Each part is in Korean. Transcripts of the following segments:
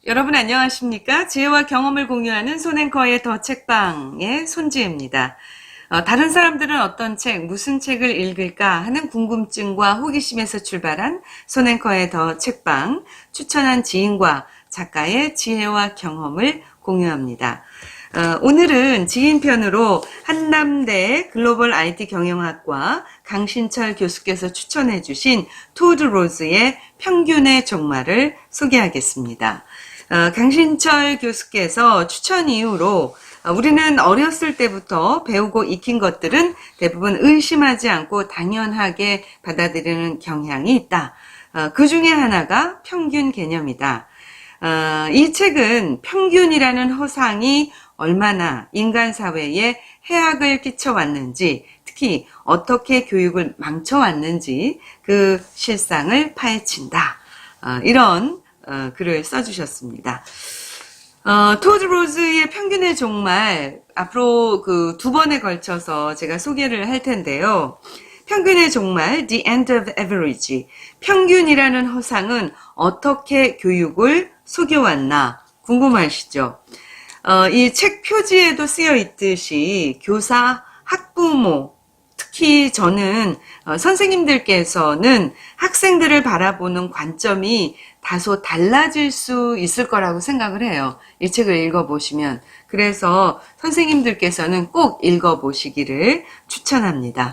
여러분 안녕하십니까? 지혜와 경험을 공유하는 손앵커의 더 책방의 손지혜입니다. 다른 사람들은 어떤 책, 무슨 책을 읽을까 하는 궁금증과 호기심에서 출발한 손앵커의 더 책방, 추천한 지인과 작가의 지혜와 경험을 공유합니다. 오늘은 지인편으로 한남대 글로벌 IT 경영학과 강신철 교수께서 추천해 주신 토드 로즈의 평균의 종말을 소개하겠습니다. 강신철 교수께서 추천 이후로 우리는 어렸을 때부터 배우고 익힌 것들은 대부분 의심하지 않고 당연하게 받아들이는 경향이 있다. 그 중에 하나가 평균 개념이다. 이 책은 평균이라는 허상이 얼마나 인간 사회에 해악을 끼쳐왔는지, 특히 어떻게 교육을 망쳐왔는지 그 실상을 파헤친다. 이런 글을 써주셨습니다. 토드 로즈의 평균의 종말, 앞으로 그 두 번에 걸쳐서 제가 소개를 할 텐데요. 평균의 종말, The End of Average. 평균이라는 허상은 어떻게 교육을 속여왔나 궁금하시죠? 이 책 표지에도 쓰여 있듯이 교사, 학부모, 특히 저는 선생님들께서는 학생들을 바라보는 관점이 다소 달라질 수 있을 거라고 생각을 해요. 이 책을 읽어보시면. 그래서 선생님들께서는 꼭 읽어보시기를 추천합니다.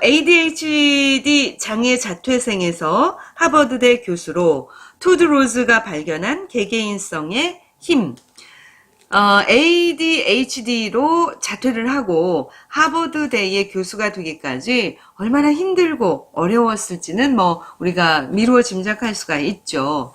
ADHD 장애 자퇴생에서 하버드대 교수로 토드 로즈가 발견한 개개인성의 힘. ADHD로 자퇴를 하고 하버드대의 교수가 되기까지 얼마나 힘들고 어려웠을지는 우리가 미루어 짐작할 수가 있죠.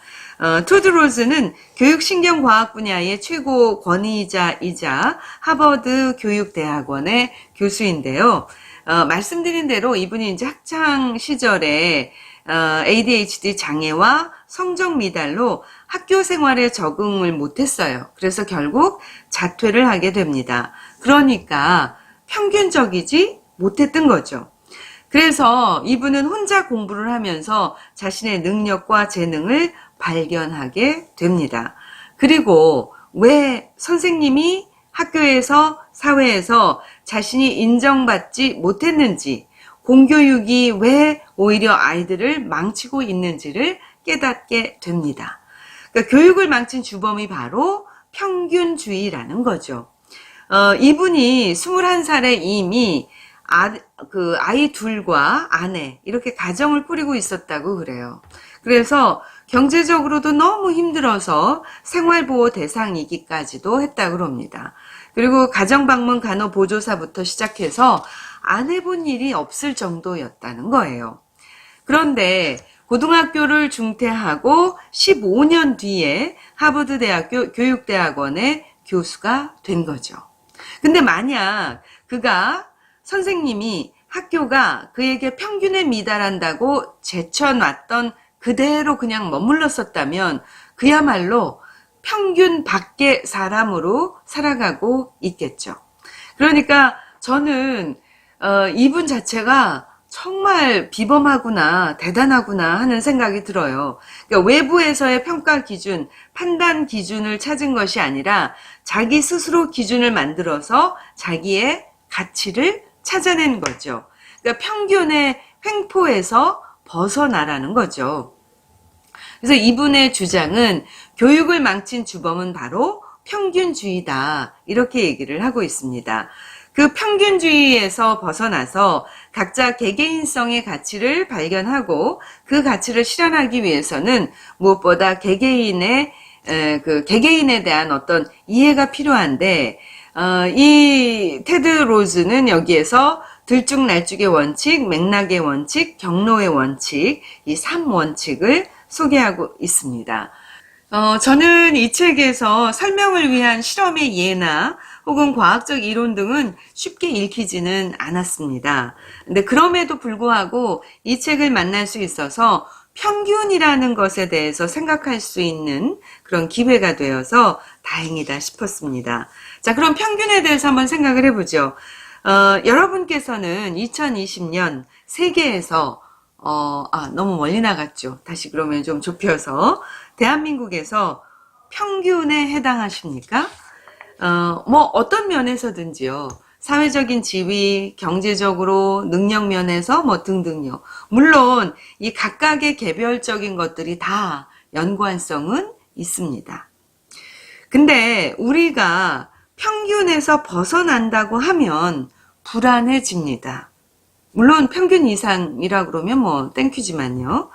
토드 로즈는 교육신경과학 분야의 최고 권위자이자 하버드 교육대학원의 교수인데요. 말씀드린 대로 이분이 이제 학창 시절에 ADHD 장애와 성적 미달로 학교 생활에 적응을 못했어요. 그래서 결국 자퇴를 하게 됩니다. 그러니까 평균적이지 못했던 거죠. 그래서 이분은 혼자 공부를 하면서 자신의 능력과 재능을 발견하게 됩니다. 그리고 왜 선생님이 학교에서, 사회에서 자신이 인정받지 못했는지, 공교육이 왜 오히려 아이들을 망치고 있는지를 깨닫게 됩니다. 그러니까 교육을 망친 주범이 바로 평균주의라는 거죠. 이분이 21살에 이미 아이 둘과 아내 이렇게 가정을 꾸리고 있었다고 그래요. 그래서 경제적으로도 너무 힘들어서 생활보호 대상이기까지도 했다고 합니다. 그리고 가정방문 간호보조사부터 시작해서 안 해본 일이 없을 정도였다는 거예요. 그런데 고등학교를 중퇴하고 15년 뒤에 하버드 대학교 교육대학원의 교수가 된 거죠. 근데 만약 선생님이 학교가 그에게 평균에 미달한다고 제쳐놨던 그대로 그냥 머물렀었다면 그야말로 평균 밖의 사람으로 살아가고 있겠죠. 그러니까 저는 이분 자체가 정말 비범하구나, 대단하구나 하는 생각이 들어요. 그러니까 외부에서의 평가 기준, 판단 기준을 찾은 것이 아니라 자기 스스로 기준을 만들어서 자기의 가치를 찾아낸 거죠. 그러니까 평균의 횡포에서 벗어나라는 거죠. 그래서 이분의 주장은 교육을 망친 주범은 바로 평균주의다. 이렇게 얘기를 하고 있습니다. 그 평균주의에서 벗어나서 각자 개개인성의 가치를 발견하고 그 가치를 실현하기 위해서는 무엇보다 개개인에 대한 어떤 이해가 필요한데, 이 테드 로즈는 여기에서 들쭉날쭉의 원칙, 맥락의 원칙, 경로의 원칙, 이 3원칙을 소개하고 있습니다. 저는 이 책에서 설명을 위한 실험의 예나 혹은 과학적 이론 등은 쉽게 읽히지는 않았습니다. 근데 그럼에도 불구하고 이 책을 만날 수 있어서 평균이라는 것에 대해서 생각할 수 있는 그런 기회가 되어서 다행이다 싶었습니다. 자, 그럼 평균에 대해서 한번 생각을 해보죠. 여러분께서는 2020년 세계에서 너무 멀리 나갔죠. 다시 그러면 좀 좁혀서 대한민국에서 평균에 해당하십니까? 뭐 어떤 면에서든지요. 사회적인 지위, 경제적으로, 능력 면에서 뭐 등등요. 물론 이 각각의 개별적인 것들이 다 연관성은 있습니다. 근데 우리가 평균에서 벗어난다고 하면 불안해집니다. 물론 평균 이상이라 그러면 뭐 땡큐지만요.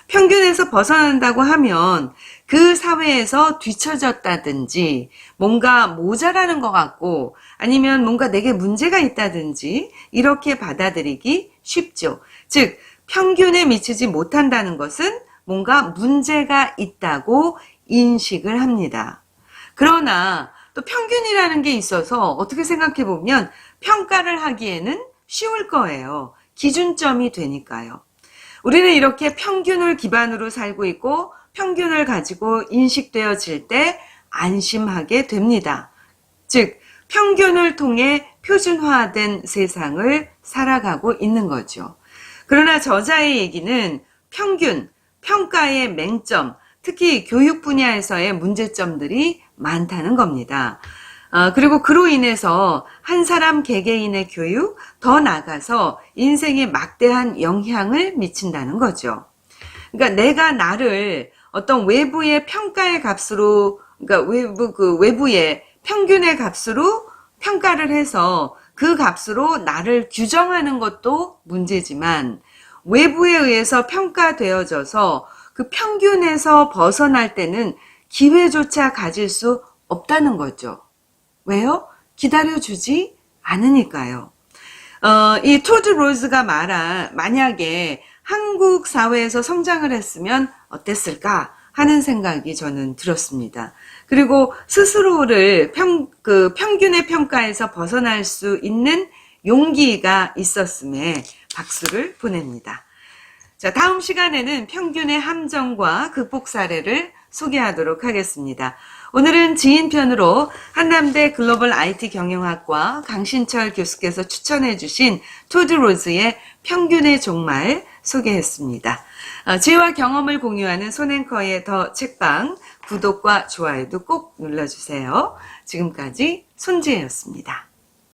평균에서 벗어난다고 하면 그 사회에서 뒤처졌다든지 뭔가 모자라는 것 같고 아니면 뭔가 내게 문제가 있다든지 이렇게 받아들이기 쉽죠. 즉 평균에 미치지 못한다는 것은 뭔가 문제가 있다고 인식을 합니다. 그러나 또 평균이라는 게 있어서 어떻게 생각해 보면 평가를 하기에는 쉬울 거예요. 기준점이 되니까요. 우리는 이렇게 평균을 기반으로 살고 있고 평균을 가지고 인식되어질 때 안심하게 됩니다. 즉 평균을 통해 표준화된 세상을 살아가고 있는 거죠. 그러나 저자의 얘기는 평균, 평가의 맹점, 특히 교육 분야에서의 문제점들이 많다는 겁니다. 그리고 그로 인해서 한 사람 개개인의 교육, 더 나아가서 인생에 막대한 영향을 미친다는 거죠. 그러니까 내가 나를 어떤 외부의 평가의 값으로, 그러니까 외부의 평균의 값으로 평가를 해서 그 값으로 나를 규정하는 것도 문제지만 외부에 의해서 평가되어져서 그 평균에서 벗어날 때는 기회조차 가질 수 없다는 거죠. 왜요? 기다려주지 않으니까요. 이 토드 로즈가 말한 만약에 한국 사회에서 성장을 했으면 어땠을까 하는 생각이 저는 들었습니다. 그리고 스스로를 평균의 평가에서 벗어날 수 있는 용기가 있었음에 박수를 보냅니다. 자, 다음 시간에는 평균의 함정과 극복 사례를 소개하도록 하겠습니다. 오늘은 지인편으로 한남대 글로벌 IT 경영학과 강신철 교수께서 추천해 주신 토드 로즈의 평균의 종말 소개했습니다. 지혜와 경험을 공유하는 손앵커의 더 책방 구독과 좋아요도 꼭 눌러주세요. 지금까지 손지혜였습니다.